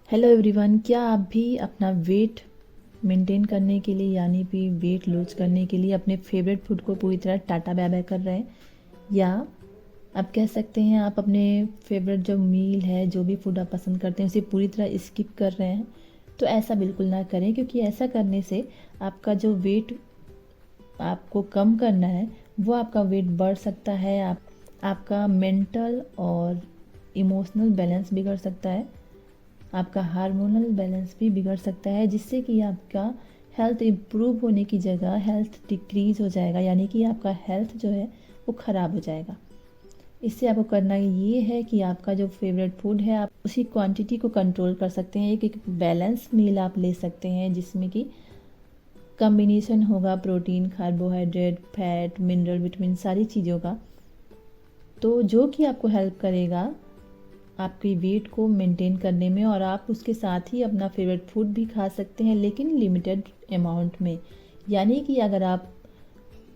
Hello everyone, क्या आप भी अपना वेट मेंटेन करने के लिए यानी कि वेट लूज करने के लिए अपने फेवरेट फूड को पूरी तरह टाटा बाय बाय कर रहे हैं, या आप कह सकते हैं आप अपने फेवरेट जो मील है, जो भी फूड आप पसंद करते हैं उसे पूरी तरह स्किप कर रहे हैं। तो ऐसा बिल्कुल ना करें, क्योंकि ऐसा करने से आपका जो वेट आपको कम करना है वो आपका वेट बढ़ सकता है। आपका मेंटल और इमोशनल बैलेंस बिगड़ सकता है, आपका हार्मोनल बैलेंस भी बिगड़ सकता है, जिससे कि आपका हेल्थ इम्प्रूव होने की जगह हेल्थ डिक्रीज़ हो जाएगा, यानी कि आपका हेल्थ जो है वो ख़राब हो जाएगा। इससे आपको करना ये है कि आपका जो फेवरेट फूड है आप उसी क्वांटिटी को कंट्रोल कर सकते हैं। एक बैलेंस मील आप ले सकते हैं, जिसमें कि कम्बिनेशन होगा protein, carbohydrate, fat, mineral, vitamin, सारी चीज़ों का, तो जो कि आपको हेल्प करेगा आपकी वेट को मेंटेन करने में। और आप उसके साथ ही अपना फेवरेट फूड भी खा सकते हैं, लेकिन लिमिटेड अमाउंट में। यानी कि अगर आप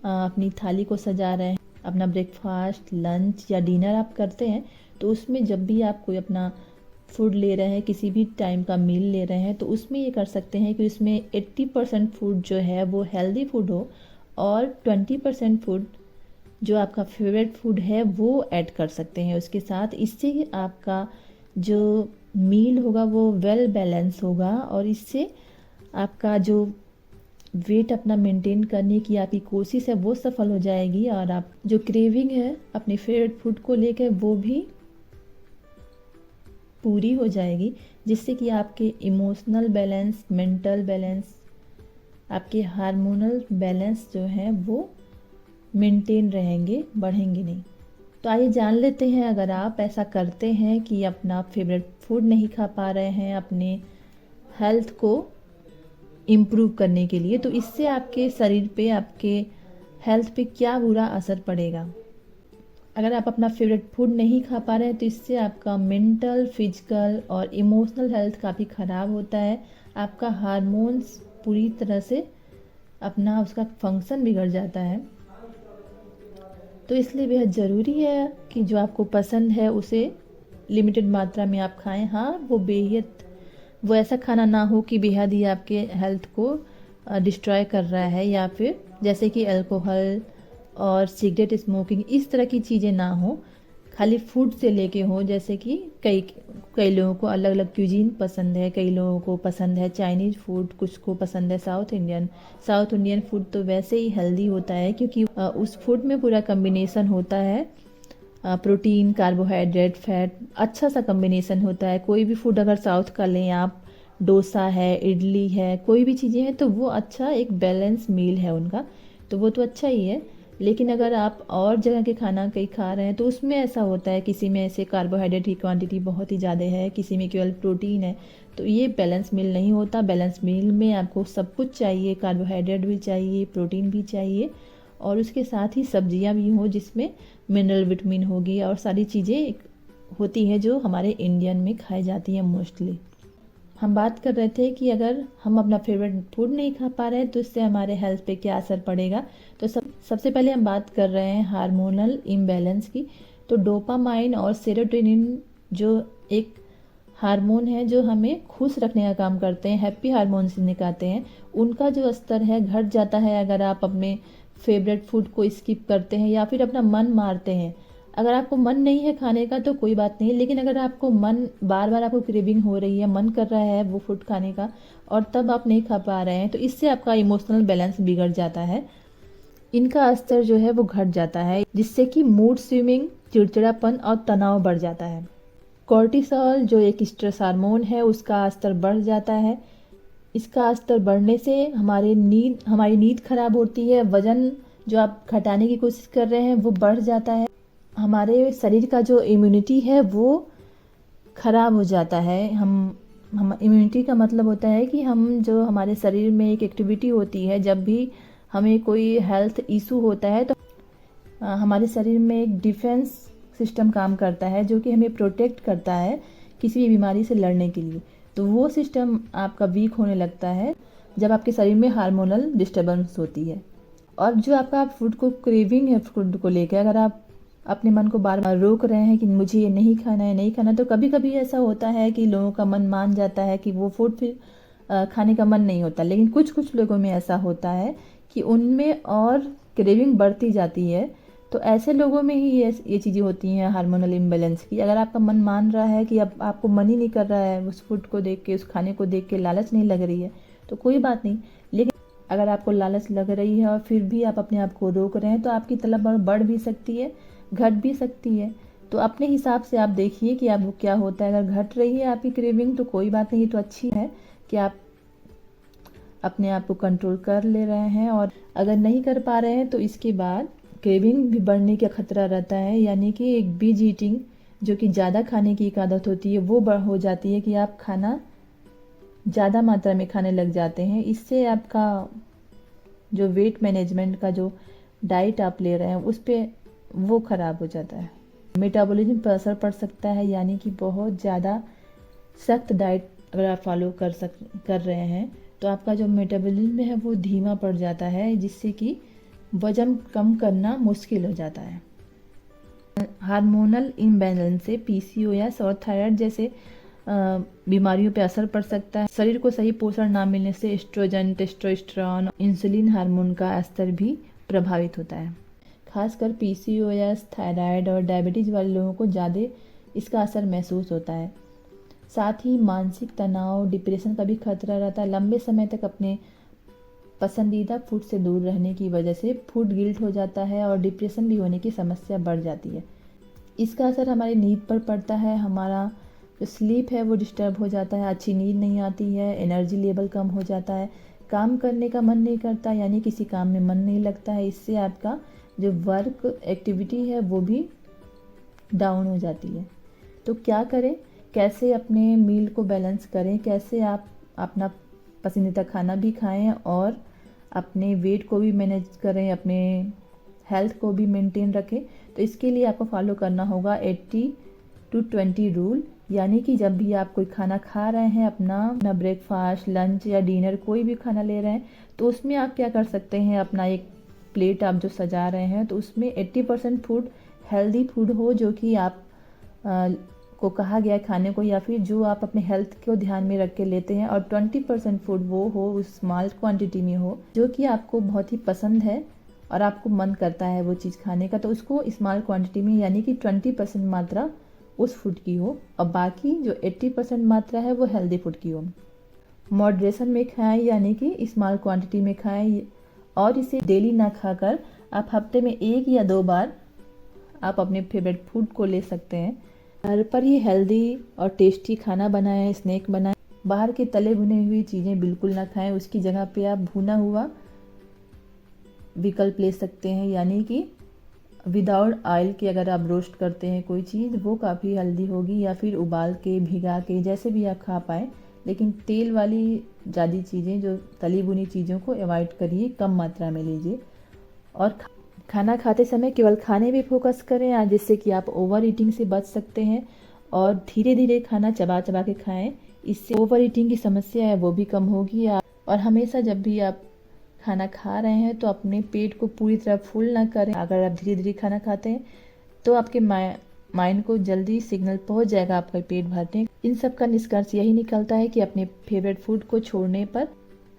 अपनी थाली को सजा रहे हैं, अपना ब्रेकफास्ट, लंच या डिनर आप करते हैं, तो उसमें जब भी आप कोई अपना फूड ले रहे हैं, किसी भी टाइम का मील ले रहे हैं, तो उसमें ये कर सकते हैं कि उसमें 80% फूड जो है वो हेल्दी फूड हो, और 20% फूड जो आपका फेवरेट फूड है वो ऐड कर सकते हैं उसके साथ। इससे आपका जो मील होगा वो वेल बैलेंस होगा, और इससे आपका जो वेट अपना मेंटेन करने की आपकी कोशिश है वो सफल हो जाएगी, और आप जो क्रेविंग है अपने फेवरेट फूड को लेकर वो भी पूरी हो जाएगी, जिससे कि आपके इमोशनल बैलेंस, मेंटल बैलेंस, आपके हार्मोनल बैलेंस जो है वो मेंटेन रहेंगे, बढ़ेंगे नहीं। तो आइए जान लेते हैं, अगर आप ऐसा करते हैं कि अपना फेवरेट फूड नहीं खा पा रहे हैं अपने हेल्थ को इम्प्रूव करने के लिए, तो इससे आपके शरीर पे, आपके हेल्थ पे क्या बुरा असर पड़ेगा। अगर आप अपना फेवरेट फूड नहीं खा पा रहे हैं तो इससे आपका मेंटल, फिजिकल और इमोशनल हेल्थ काफ़ी ख़राब होता है। आपका हार्मोन्स पूरी तरह से अपना उसका फंक्शन बिगड़ जाता है। तो इसलिए बेहद ज़रूरी है कि जो आपको पसंद है उसे लिमिटेड मात्रा में आप खाएं। हाँ, वो ऐसा खाना ना हो कि बेहद ही आपके हेल्थ को डिस्ट्रॉय कर रहा है, या फिर जैसे कि अल्कोहल और सिगरेट स्मोकिंग, इस तरह की चीज़ें ना हो। खाली फूड से लेके हो, जैसे कि कई कई लोगों को अलग अलग क्यूजीन पसंद है, कई लोगों को पसंद है चाइनीज़ फूड, कुछ को पसंद है साउथ इंडियन फूड। तो वैसे ही हेल्दी होता है, क्योंकि उस फूड में पूरा कम्बिनेशन होता है, प्रोटीन, कार्बोहाइड्रेट, फैट, अच्छा सा कम्बिनेशन होता है। कोई भी फूड अगर साउथ का लें आप, डोसा है, इडली है, कोई भी चीज़ें हैं, तो वो अच्छा एक बैलेंस मील है उनका, तो वो तो अच्छा ही है। लेकिन अगर आप और जगह के खाना कहीं खा रहे हैं तो उसमें ऐसा होता है, किसी में ऐसे कार्बोहाइड्रेट की क्वांटिटी बहुत ही ज़्यादा है, किसी में केवल प्रोटीन है, तो ये बैलेंस मील नहीं होता। बैलेंस मील में आपको सब कुछ चाहिए, कार्बोहाइड्रेट भी चाहिए, प्रोटीन भी चाहिए, और उसके साथ ही सब्जियां भी हों जिसमें मिनरल, विटामिन होगी, और सारी चीज़ें होती हैं जो हमारे इंडियन में खाई जाती हैं मोस्टली। हम बात कर रहे थे कि अगर हम अपना फेवरेट फूड नहीं खा पा रहे हैं तो इससे हमारे हेल्थ पे क्या असर पड़ेगा। तो सबसे पहले हम बात कर रहे हैं हार्मोनल इम्बैलेंस की। तो डोपामाइन और सेरोटोनिन जो एक हार्मोन है जो हमें खुश रखने का काम करते हैं, हैप्पी हार्मोन्स निकालते हैं, उनका जो स्तर है घट जाता है अगर आप अपने फेवरेट फूड को स्किप करते हैं या फिर अपना मन मारते हैं। अगर आपको मन नहीं है खाने का तो कोई बात नहीं, लेकिन अगर आपको मन बार बार आपको क्रेविंग हो रही है, मन कर रहा है वो फूड खाने का, और तब आप नहीं खा पा रहे हैं, तो इससे आपका इमोशनल बैलेंस बिगड़ जाता है, इनका स्तर जो है वो घट जाता है, जिससे कि मूड स्विंगिंग, चिड़चिड़ापन और तनाव बढ़ जाता है। कॉर्टिसोल जो एक स्ट्रेस हार्मोन है उसका स्तर बढ़ जाता है। इसका स्तर बढ़ने से हमारी नींद खराब होती है, वजन जो आप घटाने की कोशिश कर रहे हैं वो बढ़ जाता है, हमारे शरीर का जो इम्यूनिटी है वो खराब हो जाता है। हम इम्यूनिटी का मतलब होता है कि हम जो हमारे शरीर में एक एक्टिविटी होती है, जब भी हमें कोई हेल्थ इशू होता है तो हमारे शरीर में एक डिफेंस सिस्टम काम करता है जो कि हमें प्रोटेक्ट करता है किसी भी बीमारी से लड़ने के लिए। तो वो सिस्टम आपका वीक होने लगता है जब आपके शरीर में हार्मोनल डिस्टर्बेंस होती है। और जो आपका फूड को क्रेविंग है, फूड को लेकर अगर आप अपने मन को बार बार रोक रहे हैं कि मुझे ये नहीं खाना है, नहीं खाना, तो कभी कभी ऐसा होता है कि लोगों का मन मान जाता है कि वो फूड फिर खाने का मन नहीं होता। लेकिन कुछ कुछ लोगों में ऐसा होता है कि उनमें और क्रेविंग बढ़ती जाती है। तो ऐसे लोगों में ही ये चीज़ें होती हैं हार्मोनल इम्बैलेंस की। अगर आपका मन मान रहा है कि अब आपको मन ही नहीं कर रहा है उस फूड को देख के, उस खाने को देख के, लालच नहीं लग रही है, तो कोई बात नहीं। लेकिन अगर आपको लालच लग रही है और फिर भी आप अपने आप को रोक रहे हैं, तो आपकी तलब बढ़ भी सकती है, घट भी सकती है। तो अपने हिसाब से आप देखिए कि आपको क्या होता है। अगर घट रही है आपकी क्रेविंग तो कोई बात नहीं, तो अच्छी है कि आप अपने आप को कंट्रोल कर ले रहे हैं। और अगर नहीं कर पा रहे हैं तो इसके बाद क्रेविंग भी बढ़ने का खतरा रहता है, यानी कि एक बिंज ईटिंग, जो कि ज़्यादा खाने की एक आदत होती है, वो हो जाती है कि आप खाना ज़्यादा मात्रा में खाने लग जाते हैं। इससे आपका जो वेट मैनेजमेंट का जो डाइट आप ले रहे हैं उस पर वो ख़राब हो जाता है। मेटाबॉलिज्म पर असर पड़ सकता है, यानी कि बहुत ज़्यादा सख्त डाइट अगर आप फॉलो कर रहे हैं तो आपका जो मेटाबॉलिज्म है वो धीमा पड़ जाता है, जिससे कि वजन कम करना मुश्किल हो जाता है। हार्मोनल इम्बैलेंस से पीसीओएस और थायराइड जैसे बीमारियों पर असर पड़ सकता है। शरीर को सही पोषण ना मिलने से एस्ट्रोजन, टेस्टोस्टेरोन, इंसुलिन हार्मोन का स्तर भी प्रभावित होता है। खासकर पीसीओएस, थायराइड और डायबिटीज़ वाले लोगों को ज़्यादा इसका असर महसूस होता है। साथ ही मानसिक तनाव, डिप्रेशन का भी खतरा रहता है। लंबे समय तक अपने पसंदीदा फूड से दूर रहने की वजह से फूड गिल्ट हो जाता है और डिप्रेशन भी होने की समस्या बढ़ जाती है। इसका असर हमारी नींद पर पड़ता है। हमारा जो स्लीप है वो डिस्टर्ब हो जाता है, अच्छी नींद नहीं आती है, एनर्जी लेवल कम हो जाता है, काम करने का मन नहीं करता, यानी किसी काम में मन नहीं लगता है। इससे आपका जो वर्क एक्टिविटी है वो भी डाउन हो जाती है। तो क्या करें, कैसे अपने मील को बैलेंस करें, कैसे आप अपना पसंदीदा खाना भी खाएं और अपने वेट को भी मैनेज करें, अपने हेल्थ को भी मेंटेन रखें। तो इसके लिए आपको फॉलो करना होगा 80-20 रूल, यानी कि जब भी आप कोई खाना खा रहे हैं, अपना ब्रेकफास्ट, लंच या डिनर कोई भी खाना ले रहे हैं, तो उसमें आप क्या कर सकते हैं, अपना एक प्लेट आप जो सजा रहे हैं तो उसमें 80% फूड हेल्दी फूड हो, जो कि आप को कहा गया है खाने को, या फिर जो आप अपने हेल्थ को ध्यान में रख के लेते हैं, और 20% फूड वो हो, उस स्मॉल क्वांटिटी में हो, जो कि आपको बहुत ही पसंद है और आपको मन करता है वो चीज़ खाने का, तो उसको स्मॉल क्वांटिटी में, यानी कि 20% मात्रा उस फूड की हो, और बाकी जो 80% मात्रा है वो हेल्दी फूड की हो। मॉडरेशन में खाएं, यानी कि स्मॉल क्वांटिटी में खाएं, और इसे डेली ना खाकर आप हफ्ते में 1 या 2 बार आप अपने फेवरेट फूड को ले सकते हैं। घर पर ही हेल्दी और टेस्टी खाना बनाएं, स्नैक बनाएं। बाहर के तले भुने हुई चीज़ें बिल्कुल ना खाएं, उसकी जगह पे आप भुना हुआ विकल्प ले सकते हैं, यानी कि विदाउट ऑयल के अगर आप रोस्ट करते हैं कोई चीज़, वो काफ़ी हेल्दी होगी, या फिर उबाल के, भिगा के, जैसे भी आप खा पाएँ। लेकिन तेल वाली ज़्यादा चीज़ें, जो तली भुनी चीज़ों को अवॉइड करिए, कम मात्रा में लीजिए। और खाना खाते समय केवल खाने पे फोकस करें, जिससे कि आप ओवर ईटिंग से बच सकते हैं, और धीरे धीरे खाना चबा चबा के खाएं। इससे ओवर ईटिंग की समस्या है वो भी कम होगी। और हमेशा जब भी आप खाना खा रहे हैं तो अपने पेट को पूरी तरह फुल ना करें। अगर आप धीरे धीरे खाना खाते हैं तो आपके माइंड को जल्दी सिग्नल पहुंच जाएगा आपका पेट भरने। इन सब का निष्कर्ष यही निकलता है कि अपने फेवरेट फूड को छोड़ने पर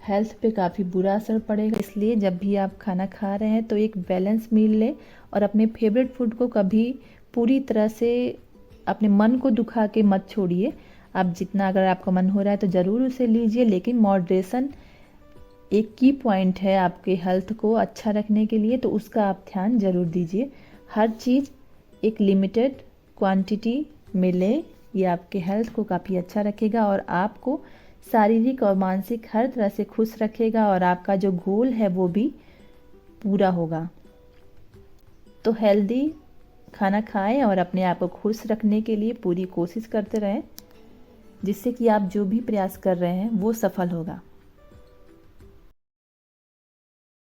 हेल्थ पे काफ़ी बुरा असर पड़ेगा। इसलिए जब भी आप खाना खा रहे हैं तो एक बैलेंस मील लें, और अपने फेवरेट फूड को कभी पूरी तरह से अपने मन को दुखा के मत छोड़िए। आप जितना, अगर आपका मन हो रहा है तो ज़रूर उसे लीजिए, लेकिन मॉडरेशन एक की पॉइंट है आपके हेल्थ को अच्छा रखने के लिए, तो उसका आप ध्यान ज़रूर दीजिए। हर चीज़ एक लिमिटेड क्वांटिटी में लें, ये आपके हेल्थ को काफ़ी अच्छा रखेगा और आपको शारीरिक और मानसिक हर तरह से खुश रखेगा, और आपका जो गोल है वो भी पूरा होगा। तो हेल्दी खाना खाएं और अपने आप को खुश रखने के लिए पूरी कोशिश करते रहें, जिससे कि आप जो भी प्रयास कर रहे हैं वो सफल होगा।